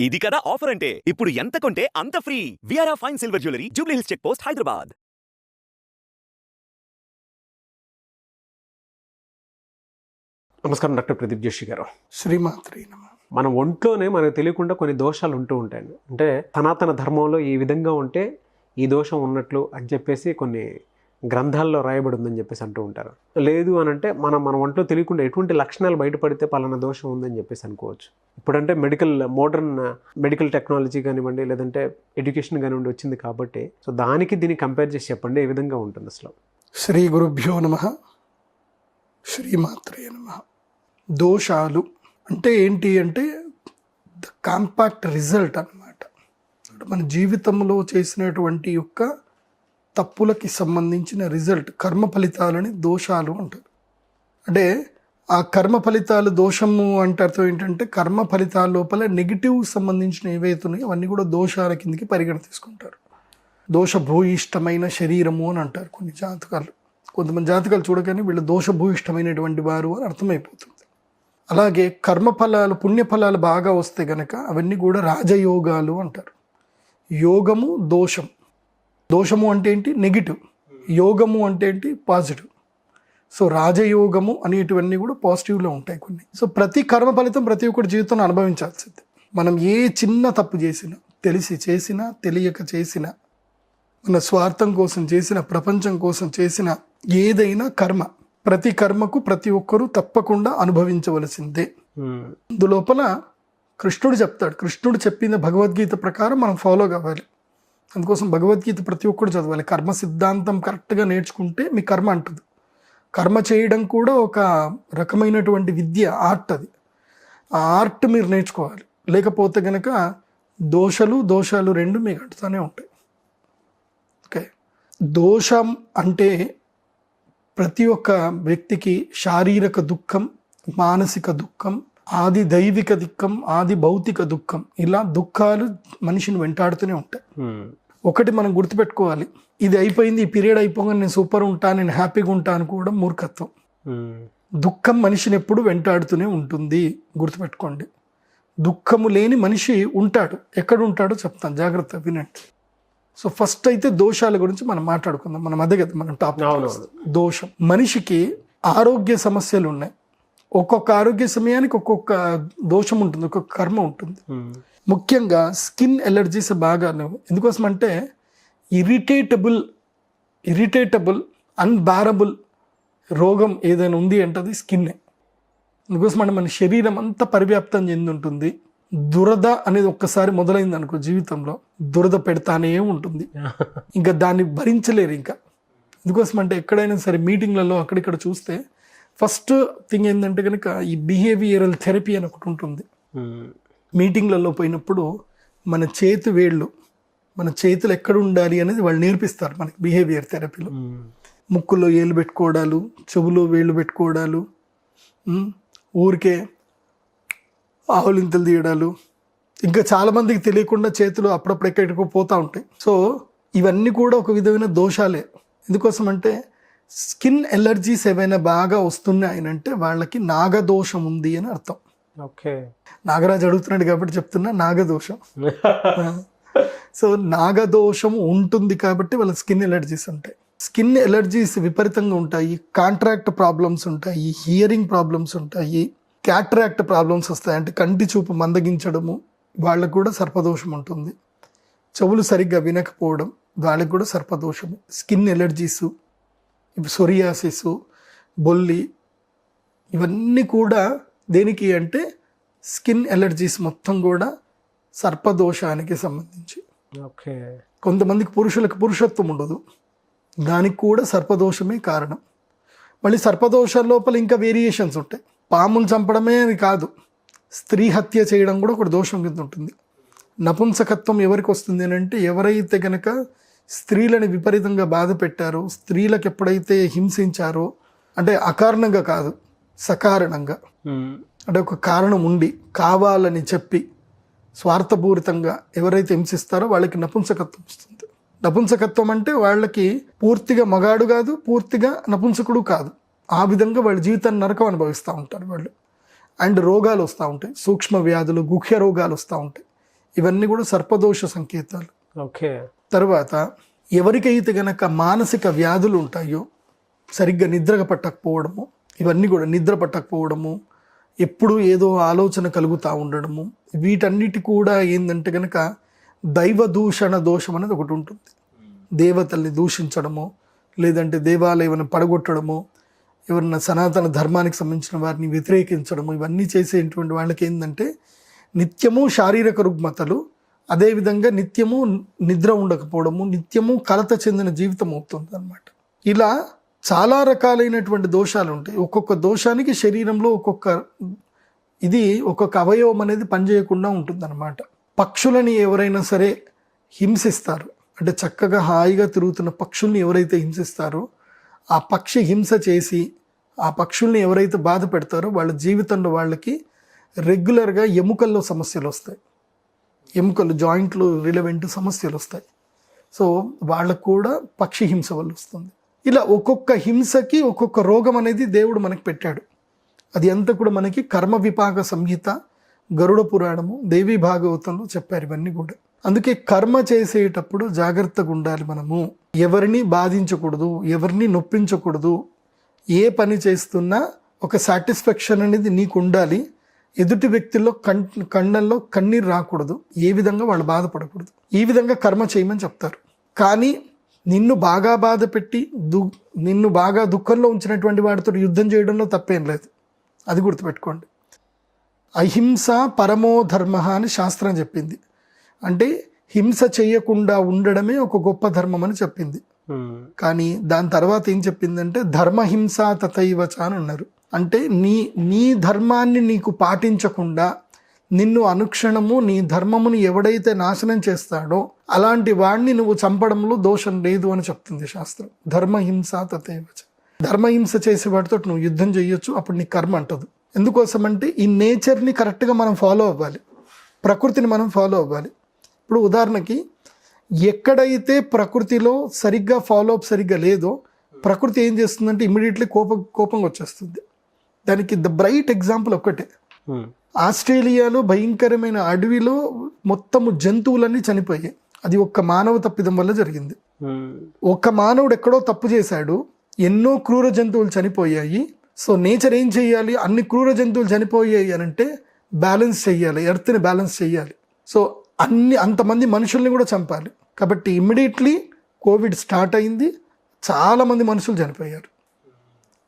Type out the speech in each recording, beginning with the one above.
ఇది కదా ఆఫర్ అంటే. ఇప్పుడు ఎంత కొంటే అంత ఫ్రీ. విఆర్ఆ fine silver jewellery, Jubilee Hills check post, Hyderabad. నమస్కారం డాక్టర్ ప్రదీప్ జోషి గారు. శ్రీమాత్రి నమః. మన ఒంట్లోనే మనకు తెలియకుండా కొన్ని దోషాలు ఉంటూ ఉంటాయి. అంటే సనాతన ధర్మంలో ఈ విధంగా ఉంటే ఈ దోషం ఉన్నట్లు అని చెప్పేసి కొన్ని గ్రంథాల్లో రాయబడి ఉందని చెప్పేసి అంటూ ఉంటారు. లేదు అని అంటే మన ఒంట్లో తెలియకుండా ఎటువంటి లక్షణాలు బయటపడితే పలానా దోషం ఉందని చెప్పేసి అనుకోవచ్చు. ఇప్పుడంటే మోడర్న్ మెడికల్ టెక్నాలజీ కానివ్వండి, లేదంటే ఎడ్యుకేషన్ కానివ్వండి వచ్చింది కాబట్టి, సో దానికి దీన్ని కంపేర్ చేసి చెప్పండి ఏ విధంగా ఉంటుంది అసలు. శ్రీ గురుభ్యో నమః. శ్రీమాత్రే నమః. దోషాలు అంటే ఏంటి అంటే ద కాంపాక్ట్ రిజల్ట్ అన్నమాట. మన జీవితంలో చేసినటువంటి యొక్క తప్పులకి సంబంధించిన రిజల్ట్, కర్మ ఫలితాలని దోషాలు అంటారు. అంటే ఆ కర్మ ఫలితాలు దోషము అంటే అర్థం ఏంటంటే కర్మ ఫలితాల లోపల నెగిటివ్ సంబంధించిన ఏవైతున్నాయో అవన్నీ కూడా దోషాల కిందకి పరిగణ తీసుకుంటారు. దోషభూయిష్టమైన శరీరము అని అంటారు కొన్ని జాతకాలు. కొంతమంది జాతకాలు చూడగానే వీళ్ళు దోషభూయిష్టమైనటువంటి వారు అని అర్థమైపోతుంది. అలాగే కర్మఫలాలు, పుణ్యఫలాలు బాగా వస్తే గనక అవన్నీ కూడా రాజయోగాలు అంటారు. యోగము దోషం. దోషము అంటే ఏంటి? నెగిటివ్. యోగము అంటే ఏంటి? పాజిటివ్. సో రాజయోగము అనేటివన్నీ కూడా పాజిటివ్లో ఉంటాయి కొన్ని. సో ప్రతి కర్మ ఫలితం ప్రతి ఒక్కటి జీవితంలో అనుభవించాల్సిందే. మనం ఏ చిన్న తప్పు చేసినా, తెలిసి చేసినా తెలియక చేసినా, మన స్వార్థం కోసం చేసిన, ప్రపంచం కోసం చేసిన ఏదైనా కర్మ, ప్రతి కర్మకు ప్రతి ఒక్కరూ తప్పకుండా అనుభవించవలసిందే. అందులోపల కృష్ణుడు చెప్తాడు. కృష్ణుడు చెప్పిన భగవద్గీత ప్రకారం మనం ఫాలో కావాలి. అందుకోసం భగవద్గీత ప్రతి ఒక్కరు చదవాలి. కర్మ సిద్ధాంతం కరెక్ట్గా నేర్చుకుంటే మీ కర్మ అంటుంది. కర్మ చేయడం కూడా ఒక రకమైనటువంటి విద్య, ఆర్ట్. అది ఆ ఆర్ట్ మీరు నేర్చుకోవాలి. లేకపోతే కనుక దోషాలు రెండు మీకు అంటుతూనే ఉంటాయి. ఓకే, దోషం అంటే ప్రతి ఒక్క వ్యక్తికి శారీరక దుఃఖం, మానసిక దుఃఖం, ఆది దైవిక దుఃఖం, ఆది భౌతిక దుఃఖం, ఇలా దుఃఖాలు మనిషిని వెంటాడుతూనే ఉంటాయి. ఒకటి మనం గుర్తుపెట్టుకోవాలి, ఇది అయిపోయింది, ఈ పీరియడ్ అయిపోగానే నేను సూపర్ ఉంటాను, నేను హ్యాపీగా ఉంటాను అనుకోవడం మూర్ఖత్వం. దుఃఖం మనిషిని ఎప్పుడు వెంటాడుతూనే ఉంటుంది, గుర్తుపెట్టుకోండి. దుఃఖము లేని మనిషి ఉంటాడు. ఎక్కడ ఉంటాడో చెప్తాను, జాగ్రత్త వినండి. సో ఫస్ట్ అయితే దోషాల గురించి మనం మాట్లాడుకుందాం. మనం అదే కదా మనం టాపిక్. దోషం. మనిషికి ఆరోగ్య సమస్యలు ఉన్నాయి. ఒక్కొక్క ఆరోగ్య సమయానికి ఒక్కొక్క దోషం ఉంటుంది, ఒక్కొక్క కర్మ ఉంటుంది. ముఖ్యంగా స్కిన్ ఎలర్జీస్ బాగా లేవు. ఎందుకోసం అంటే ఇరిటేటబుల్ అన్బారబుల్ రోగం ఏదైనా ఉంది అంటే అది స్కిన్నే. అందుకోసం అంటే మన శరీరం అంతా పరివ్యాప్తం చెంది ఉంటుంది. దురద అనేది ఒక్కసారి మొదలైంది అనుకో, జీవితంలో దురద పెడతానే ఉంటుంది. ఇంకా దాన్ని భరించలేరు ఇంకా. ఎందుకోసం అంటే ఎక్కడైనా సరే మీటింగ్లలో అక్కడిక్కడ చూస్తే ఫస్ట్ థింగ్ ఏంటంటే కనుక ఈ బిహేవియరల్ థెరపీ అని ఒకటి ఉంటుంది. మీటింగ్లలో పోయినప్పుడు మన చేతులు ఎక్కడ ఉండాలి అనేది వాళ్ళు నేర్పిస్తారు మనకి బిహేవియర్ థెరపీలో. ముక్కులో ఏళ్ళు పెట్టుకోవడాలు, చెవులో వేళ్ళు పెట్టుకోవడాలు, ఊరికే ఆవులింతలు తీయడాలు, ఇంకా చాలామందికి తెలియకుండా చేతులు అప్పుడప్పుడు ఎక్కడికో పోతూ ఉంటాయి. సో ఇవన్నీ కూడా ఒక విధమైన దోషాలే. ఎందుకోసం అంటే స్కిన్ ఎలర్జీస్ ఏవైనా బాగా వస్తున్నాయనంటే వాళ్ళకి నాగదోషం ఉంది అని అర్థం. ఓకే, నాగరాజు అడుగుతున్నాడు కాబట్టి చెప్తున్నా, నాగదోషం. సో నాగదోషం ఉంటుంది కాబట్టి వాళ్ళ స్కిన్ ఎలర్జీస్ ఉంటాయి. స్కిన్ ఎలర్జీస్ విపరీతంగా ఉంటాయి. కాంట్రాక్ట్ ప్రాబ్లమ్స్ ఉంటాయి, హియరింగ్ ప్రాబ్లమ్స్ ఉంటాయి, క్యాట్రాక్ట్ ప్రాబ్లమ్స్ వస్తాయి. అంటే కంటి చూపు మందగించడము, వాళ్ళకు కూడా సర్పదోషం ఉంటుంది. చెవులు సరిగ్గా వినకపోవడం, వాళ్ళకి కూడా సర్పదోషము. స్కిన్ ఎలర్జీసు, సొరియాసిస్, బొల్లి, ఇవన్నీ కూడా దేనికి అంటే స్కిన్ ఎలర్జీస్ మొత్తం కూడా సర్పదోషానికి సంబంధించి. ఓకే, కొంతమందికి పురుషులకు పురుషత్వం ఉండదు, దానికి కూడా సర్పదోషమే కారణం. మళ్ళీ సర్పదోషాల లోపల ఇంకా వేరియేషన్స్ ఉంటాయి. పాములు చంపడమే అది కాదు, స్త్రీ హత్య చేయడం కూడా ఒక దోషం కింద ఉంటుంది. నపుంసకత్వం ఎవరికి వస్తుంది అని అంటే ఎవరైతే కనుక స్త్రీలని విపరీతంగా బాధ పెట్టారో, స్త్రీలకు ఎప్పుడైతే హింసించారో, అంటే అకారణంగా కాదు సకారణంగా, అంటే ఒక కారణం ఉండి కావాలని చెప్పి స్వార్థపూరితంగా ఎవరైతే హింసిస్తారో వాళ్ళకి నపుంసకత్వం వస్తుంది. నపుంసకత్వం అంటే వాళ్ళకి పూర్తిగా మగాడు కాదు, పూర్తిగా నపుంసకుడు కాదు. ఆ విధంగా వాళ్ళ జీవితాన్ని నరకం అనుభవిస్తూ ఉంటారు వాళ్ళు. అండ్ రోగాలు వస్తూ ఉంటాయి, సూక్ష్మ వ్యాధులు, గుహ్య రోగాలు వస్తూ ఉంటాయి. ఇవన్నీ కూడా సర్పదోష సంకేతాలు. ఓకే. తర్వాత ఎవరికైతే గనక మానసిక వ్యాధులు ఉంటాయో, సరిగ్గా నిద్ర పట్టకపోవడము, ఇవన్నీ కూడా నిద్ర పట్టకపోవడము, ఎప్పుడు ఏదో ఆలోచన కలుగుతూ ఉండడము, వీటన్నిటి కూడా ఏంటంటే కనుక దైవ దూషణ దోషం అనేది ఒకటి ఉంటుంది. దేవతల్ని దూషించడము, లేదంటే దేవాలయం పడగొట్టడము, ఎవరన్నా సనాతన ధర్మానికి సంబంధించిన వారిని వ్యతిరేకించడము, ఇవన్నీ చేసేటువంటి వాళ్ళకి ఏంటంటే నిత్యము శారీరక రుగ్మతలు, అదేవిధంగా నిత్యము నిద్ర ఉండకపోవడము, నిత్యము కలత చెందిన జీవితం అవుతుంది అన్నమాట. ఇలా చాలా రకాలైనటువంటి దోషాలు ఉంటాయి. ఒక్కొక్క దోషానికి శరీరంలో ఒక్కొక్క అవయవం అనేది పనిచేయకుండా ఉంటుందన్నమాట. పక్షులని ఎవరైనా సరే హింసిస్తారు, అంటే చక్కగా హాయిగా తిరుగుతున్న పక్షుల్ని ఎవరైతే హింసిస్తారో, ఆ పక్షి హింస చేసి ఆ పక్షుల్ని ఎవరైతే బాధ పెడతారో వాళ్ళ జీవితంలో వాళ్ళకి రెగ్యులర్గా ఎముకల్లో సమస్యలు వస్తాయి, ఎముకలు జాయింట్లు రిలవెంట్ సమస్యలు వస్తాయి. సో వాళ్ళకు కూడా పక్షి హింస వల్ల వస్తుంది. ఇలా ఒక్కొక్క హింసకి ఒక్కొక్క రోగం అనేది దేవుడు మనకి పెట్టాడు. అది అంతా కూడా మనకి కర్మ విపాక సంహిత, గరుడ పురాణము, దేవీ భాగవతంలో చెప్పారు ఇవన్నీ కూడా. అందుకే కర్మ చేసేటప్పుడు జాగ్రత్తగా ఉండాలి. మనము ఎవరిని బాధించకూడదు, ఎవరిని నొప్పించకూడదు. ఏ పని చేస్తున్నా ఒక సాటిస్ఫాక్షన్ అనేది నీకు ఉండాలి. ఎదుటి వ్యక్తుల్లో కళ్ళల్లో కన్నీరు రాకూడదు, ఏ విధంగా వాళ్ళు బాధపడకూడదు. ఈ విధంగా కర్మ చేయమని చెప్తారు. కానీ నిన్ను బాగా బాధ పెట్టి నిన్ను బాగా దుఃఖంలో ఉంచినటువంటి వాడితో యుద్ధం చేయడంలో తప్పేం లేదు, అది గుర్తుపెట్టుకోండి. అహింస పరమో ధర్మ అని శాస్త్రం చెప్పింది. అంటే హింస చేయకుండా ఉండడమే ఒక గొప్ప ధర్మం అని చెప్పింది. కానీ దాని తర్వాత ఏం చెప్పిందంటే ధర్మహింస తథైవచ అని అన్నారు. అంటే నీ ధర్మాన్ని నీకు పాటించకుండా నిన్ను అనుక్షణము నీ ధర్మమును ఎవడైతే నాశనం చేస్తాడో అలాంటి వాడిని నువ్వు చంపడంలో దోషం లేదు అని చెప్తుంది శాస్త్రం. ధర్మహింస తథైవచ. ధర్మహింస చేసేవాడితో నువ్వు యుద్ధం చేయొచ్చు, అప్పుడు నీ కర్మ అంటదు. ఎందుకోసం అంటే ఈ నేచర్ని కరెక్ట్గా మనం ఫాలో అవ్వాలి, ప్రకృతిని మనం ఫాలో అవ్వాలి. ఇప్పుడు ఉదాహరణకి ఎక్కడైతే ప్రకృతిలో సరిగ్గా ఫాలో అప్ సరిగ్గా లేదో ప్రకృతి ఏం చేస్తుందంటే ఇమ్మీడియట్లీ కోపంగా వచ్చేస్తుంది. దానికి ద బ్రైట్ ఎగ్జాంపుల్ ఒక్కటే. ఆస్ట్రేలియాలో భయంకరమైన అడవిలో మొత్తము జంతువులన్నీ చనిపోయాయి. అది ఒక్క మానవ తప్పిదం వల్ల జరిగింది. ఒక్క మానవుడు ఎక్కడో తప్పు చేశాడు, ఎన్నో క్రూర జంతువులు చనిపోయాయి. సో నేచర్ ఏం చేయాలి, అన్ని క్రూర జంతువులు చనిపోయాయి అని అంటే బ్యాలెన్స్ చెయ్యాలి, ఎర్త్ని బ్యాలెన్స్ చెయ్యాలి. సో అంతమంది మనుషుల్ని కూడా చంపాలి. కాబట్టి ఇమ్మీడియట్లీ కోవిడ్ స్టార్ట్ అయింది, చాలామంది మనుషులు చనిపోయారు,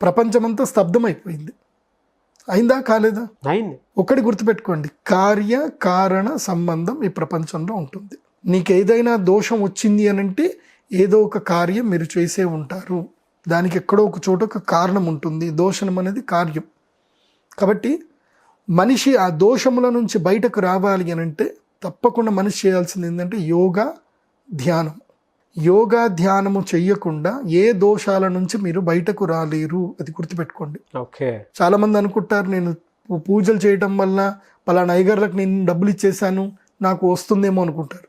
ప్రపంచమంతా స్తబ్దమైపోయింది. అయిందా కాలేదా? అయింది. ఒకటి గుర్తుపెట్టుకోండి, కార్య కారణ సంబంధం ఈ ప్రపంచంలో ఉంటుంది. నీకు ఏదైనా దోషం వచ్చింది అని అంటే ఏదో ఒక కార్యం మీరు చేసే ఉంటారు, దానికి ఎక్కడో ఒక చోట ఒక కారణం ఉంటుంది. దోషం అనేది కార్యం. కాబట్టి మనిషి ఆ దోషముల నుంచి బయటకు రావాలి అని అంటే తప్పకుండా మనిషి చేయాల్సింది ఏంటంటే యోగా ధ్యానము చెయ్యకుండా ఏ దోషాల నుంచి మీరు బయటకు రాలేరు, అది గుర్తుపెట్టుకోండి. ఓకే. చాలా మంది అనుకుంటారు నేను పూజలు చేయటం వల్ల పలానా అయ్యగారులకు నేను డబ్బులు ఇచ్చేసాను నాకు వస్తుందేమో అనుకుంటారు.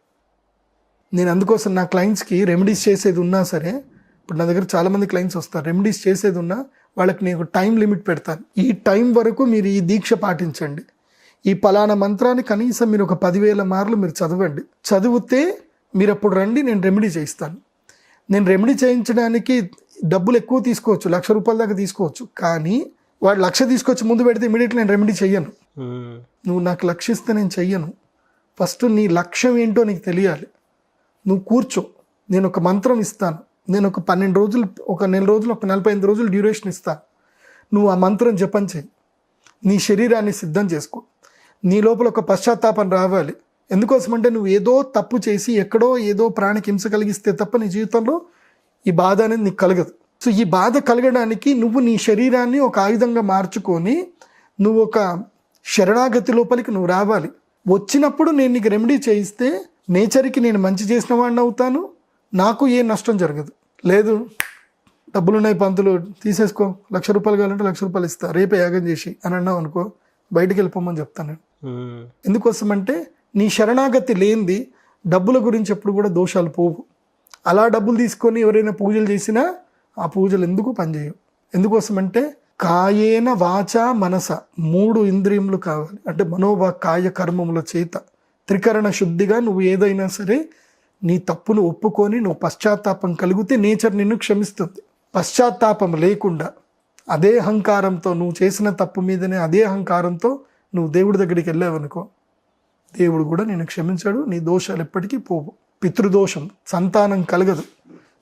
నేను అందుకోసం నా క్లయింట్స్కి రెమెడీస్ చేసేది ఉన్నా సరే, ఇప్పుడు నా దగ్గర చాలామంది క్లయింట్స్ వస్తారు, రెమెడీస్ చేసేది ఉన్నా వాళ్ళకి నేను టైం లిమిట్ పెడతాను. ఈ టైం వరకు మీరు ఈ దీక్ష పాటించండి, ఈ పలానా మంత్రాన్ని కనీసం మీరు ఒక 10,000 మార్లు మీరు చదవండి. చదివితే మీరు అప్పుడు రండి, నేను రెమెడీ చేయిస్తాను. నేను రెమెడీ చేయించడానికి డబ్బులు ఎక్కువ తీసుకోవచ్చు, ₹1,00,000 దాకా తీసుకోవచ్చు. కానీ వాడు 1,00,000 తీసుకొచ్చి ముందు పెడితే ఇమీడియట్లీ నేను రెమెడీ చెయ్యను. నువ్వు నాకు లక్ష్యం ఇస్తే నేను చెయ్యను. ఫస్ట్ నీ లక్ష్యం ఏంటో నీకు తెలియాలి. నువ్వు కూర్చో, నేను ఒక మంత్రం ఇస్తాను, నేను ఒక 12 రోజులు, ఒక నెల రోజులు, ఒక 45 రోజులు డ్యూరేషన్ ఇస్తాను. నువ్వు ఆ మంత్రం జపం చెయ్యి, నీ శరీరాన్ని సిద్ధం చేసుకో. నీ లోపల ఒక పశ్చాత్తాపం రావాలి. ఎందుకోసమంటే నువ్వు ఏదో తప్పు చేసి ఎక్కడో ఏదో ప్రాణికి హింస కలిగిస్తే తప్ప నీ జీవితంలో ఈ బాధ అనేది నీకు కలగదు. సో ఈ బాధ కలగడానికి నువ్వు నీ శరీరాన్ని ఒక ఆయుధంగా మార్చుకొని నువ్వు ఒక శరణాగతి లోపలికి నువ్వు రావాలి. వచ్చినప్పుడు నేను నీకు రెమెడీ చేయిస్తే నేచర్కి నేను మంచి చేసిన వాడిని అవుతాను, నాకు ఏ నష్టం జరగదు. లేదు డబ్బులున్నాయి పంతులు తీసేసుకో, ₹1,00,000 కావాలంటే ₹1,00,000 ఇస్తా, రేపే యాగం చేసి అని అన్నావు అనుకో, బయటికి వెళ్ళిపోమని చెప్తాను నేను. ఎందుకోసమంటే నీ శరణాగతి లేనిది డబ్బుల గురించి ఎప్పుడు కూడా దోషాలు పోవు. అలా డబ్బులు తీసుకొని ఎవరైనా పూజలు చేసినా ఆ పూజలు ఎందుకు పనిచేయవు. ఎందుకోసమంటే కాయేన వాచ మనస 3 ఇంద్రియములు కావాలి. అంటే మనోవా కాయ కర్మముల చేత త్రికరణ శుద్ధిగా నువ్వు ఏదైనా సరే నీ తప్పును ఒప్పుకొని నువ్వు పశ్చాత్తాపం కలిగితే నేచర్ నిన్ను క్షమిస్తుంది. పశ్చాత్తాపం లేకుండా అదే అహంకారంతో నువ్వు చేసిన తప్పు మీదనే అదే అహంకారంతో నువ్వు దేవుడి దగ్గరికి వెళ్ళావనుకో, దేవుడు కూడా నిన్ను క్షమించాడు, నీ దోషాలు ఎప్పటికీ పోవు. పితృదోషం, సంతానం కలగదు.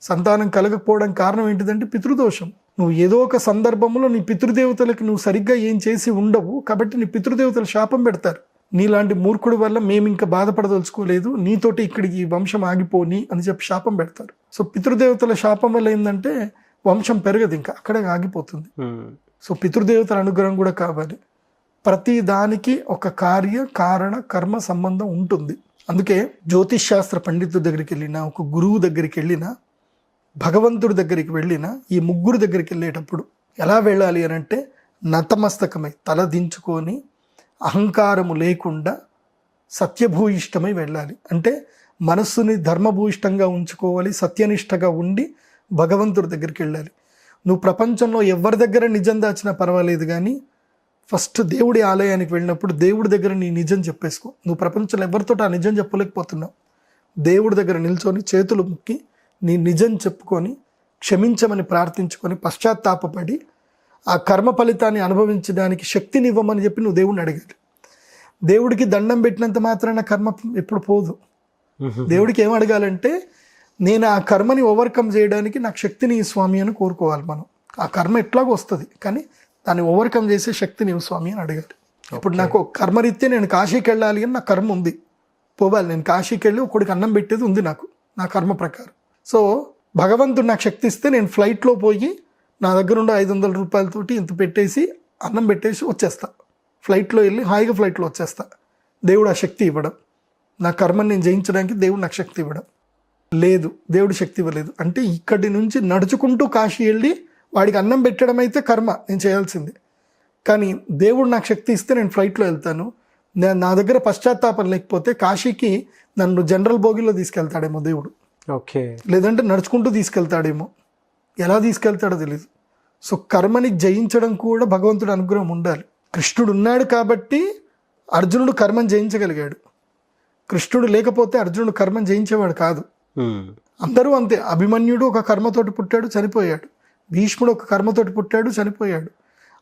సంతానం కలగకపోవడం కారణం ఏంటిదంటే పితృదోషం. నువ్వు ఏదో ఒక సందర్భంలో నీ పితృదేవతలకు నువ్వు సరిగ్గా ఏం చేసి ఉండవు, కాబట్టి నీ పితృదేవతలు శాపం పెడతారు. నీలాంటి మూర్ఖుడి వల్ల మేము ఇంకా బాధపడదలుచుకోలేదు, నీతోటి ఇక్కడికి ఈ వంశం ఆగిపోని అని చెప్పి శాపం పెడతారు. సో పితృదేవతల శాపం వల్ల ఏంటంటే వంశం పెరగదు, ఇంకా అక్కడే ఆగిపోతుంది. సో పితృదేవతల అనుగ్రహం కూడా కావాలి. ప్రతి దానికి ఒక కార్య కారణ కర్మ సంబంధం ఉంటుంది. అందుకే జ్యోతిష్ శాస్త్ర పండితుడి దగ్గరికి వెళ్ళినా, ఒక గురువు దగ్గరికి వెళ్ళినా, భగవంతుడి దగ్గరికి వెళ్ళినా, ఈ ముగ్గురు దగ్గరికి వెళ్ళేటప్పుడు ఎలా వెళ్ళాలి అని అంటే నతమస్తకమై తల దించుకొని అహంకారము లేకుండా సత్యభూయిష్టమై వెళ్ళాలి. అంటే మనస్సుని ధర్మభూయిష్టంగా ఉంచుకోవాలి, సత్యనిష్టగా ఉండి భగవంతుడి దగ్గరికి వెళ్ళాలి. నువ్వు ప్రపంచంలో ఎవరి దగ్గర నిజం దాచినా పర్వాలేదు, కానీ ఫస్ట్ దేవుడి ఆలయానికి వెళ్ళినప్పుడు దేవుడి దగ్గర నీ నిజం చెప్పేసుకో. నువ్వు ప్రపంచంలో ఎవరితో ఆ నిజం చెప్పలేకపోతున్నావు, దేవుడి దగ్గర నిల్చొని చేతులు ముక్కి నీ నిజం చెప్పుకొని క్షమించమని ప్రార్థించుకొని పశ్చాత్తాపపడి ఆ కర్మ ఫలితాన్ని అనుభవించడానికి శక్తిని ఇవ్వమని చెప్పి నువ్వు దేవుడిని అడగాలి. దేవుడికి దండం పెట్టినంత మాత్రాన కర్మ ఎప్పుడు పోదు. దేవుడికి ఏం అడగాలంటే నేను ఆ కర్మని ఓవర్కమ్ చేయడానికి నాకు శక్తిని స్వామి అని కోరుకోవాలి. మనం ఆ కర్మ ఎట్లాగో వస్తుంది, కానీ దాన్ని ఓవర్కమ్ చేసే శక్తిని స్వామి అని అడగాలి. ఇప్పుడు నాకు కర్మరీత్యా నేను కాశీకి వెళ్ళాలి అని నా కర్మ ఉంది, పోవాలి. నేను కాశీకి వెళ్ళి ఒకడికి అన్నం పెట్టేది ఉంది నాకు, నా కర్మ ప్రకారం. సో భగవంతుడు నాకు శక్తి ఇస్తే నేను ఫ్లైట్లో పోయి నా దగ్గర ఉండే 500 రూపాయలతోటి ఇంత పెట్టేసి అన్నం పెట్టేసి వచ్చేస్తా. ఫ్లైట్లో వెళ్ళి హాయిగా ఫ్లైట్లో వచ్చేస్తా. దేవుడు ఆ శక్తి ఇవ్వడం, నా కర్మని నేను జయించడానికి దేవుడు నాకు శక్తి ఇవ్వడం లేదు, దేవుడు శక్తి ఇవ్వలేదు. అంటే ఇక్కడి నుంచి నడుచుకుంటూ కాశీ వెళ్ళి వాడికి అన్నం పెట్టడం అయితే కర్మ నేను చేయాల్సింది, కానీ దేవుడు నాకు శక్తి ఇస్తే నేను ఫ్లైట్లో వెళ్తాను. నా దగ్గర పశ్చాత్తాపం లేకపోతే కాశీకి నన్ను జనరల్ బోగిలో తీసుకెళ్తాడేమో దేవుడు, ఓకే, లేదంటే నడుచుకుంటూ తీసుకెళ్తాడేమో, ఎలా తీసుకెళ్తాడో తెలియదు. సో కర్మని జయించడం కూడా భగవంతుడు అనుగ్రహం ఉండాలి. కృష్ణుడు ఉన్నాడు కాబట్టి అర్జునుడు కర్మను జయించగలిగాడు. కృష్ణుడు లేకపోతే అర్జునుడు కర్మను జయించేవాడు కాదు. అందరూ అంతే. అభిమన్యుడు ఒక కర్మతోటి పుట్టాడు, చనిపోయాడు. భీష్ముడు ఒక కర్మతోటి పుట్టాడు, చనిపోయాడు.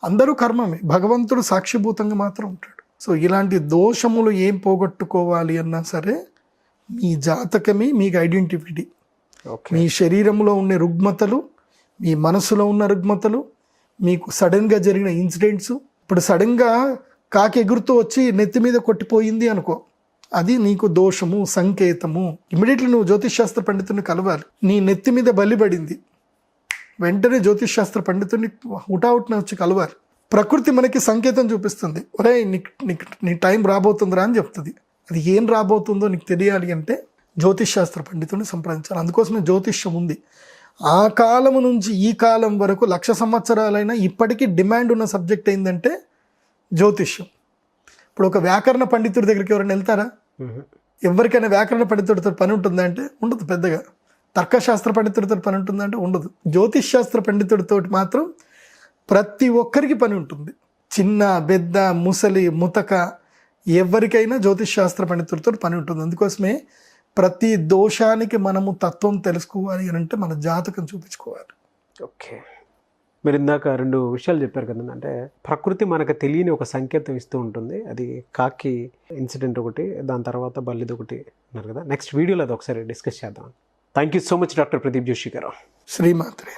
అందరూ కర్మమే, భగవంతుడు సాక్షిభూతంగా మాత్రం ఉంటాడు. సో ఇలాంటి దోషములు ఏం పోగొట్టుకోవాలి అన్నా సరే మీ జాతకమే మీకు ఐడెంటిటీ. మీ శరీరంలో ఉండే రుగ్మతలు, మీ మనసులో ఉన్న రుగ్మతలు, మీకు సడన్గా జరిగిన ఇన్సిడెంట్స్. ఇప్పుడు సడన్గా కాకి ఎగురుతూ వచ్చి నెత్తి మీద కొట్టిపోయింది అనుకో, అది నీకు దోషము, సంకేతము. ఇమీడియట్లీ నువ్వు జ్యోతిష్ శాస్త్ర పండితుడిని కలవాలి. నీ నెత్తి మీద బలిపడింది, వెంటనే జ్యోతిష్ శాస్త్ర పండితుడిని హుటాహుటిన వచ్చి కలవాలి. ప్రకృతి మనకి సంకేతం చూపిస్తుంది, ఒరే నీ టైం రాబోతుందిరా అని చెప్తుంది. అది ఏం రాబోతుందో నీకు తెలియాలి అంటే జ్యోతిష్ శాస్త్ర పండితుడిని సంప్రదించాలి. అందుకోసమే జ్యోతిష్యం ఉంది. ఆ కాలం నుంచి ఈ కాలం వరకు 1,00,000 సంవత్సరాలైనా ఇప్పటికీ డిమాండ్ ఉన్న సబ్జెక్ట్ ఏంటంటే జ్యోతిష్యం. ఇప్పుడు ఒక వ్యాకరణ పండితుడి దగ్గరికి ఎవరైనా వెళ్తారా? ఎవరికైనా వ్యాకరణ పండితుడితో పని ఉంటుందా అంటే ఉండదు. పెద్దగా తర్కశాస్త్ర పండితుడితో పని ఉంటుందంటే ఉండదు. జ్యోతిష్ శాస్త్ర పండితుడితో మాత్రం ప్రతి ఒక్కరికి పని ఉంటుంది. చిన్న పెద్ద ముసలి ముతక ఎవరికైనా జ్యోతిష్ శాస్త్ర పండితుడితో పని ఉంటుంది. అందుకోసమే ప్రతి దోషానికి మనము తత్వం తెలుసుకోవాలి అని అంటే మన జాతకం చూపించుకోవాలి. ఓకే, మీరు ఇందాక 2 విషయాలు చెప్పారు కదా, అంటే ప్రకృతి మనకు తెలియని ఒక సంకేతం ఇస్తూ ఉంటుంది. అది కాకి ఇన్సిడెంట్ ఒకటి, దాని తర్వాత బల్లిది ఒకటి అన్నారు కదా. నెక్స్ట్ వీడియోలో అది ఒకసారి డిస్కస్ చేద్దాం. Thank you so much doctor Pradeep Joshi గారు. శ్రీమాత్రే.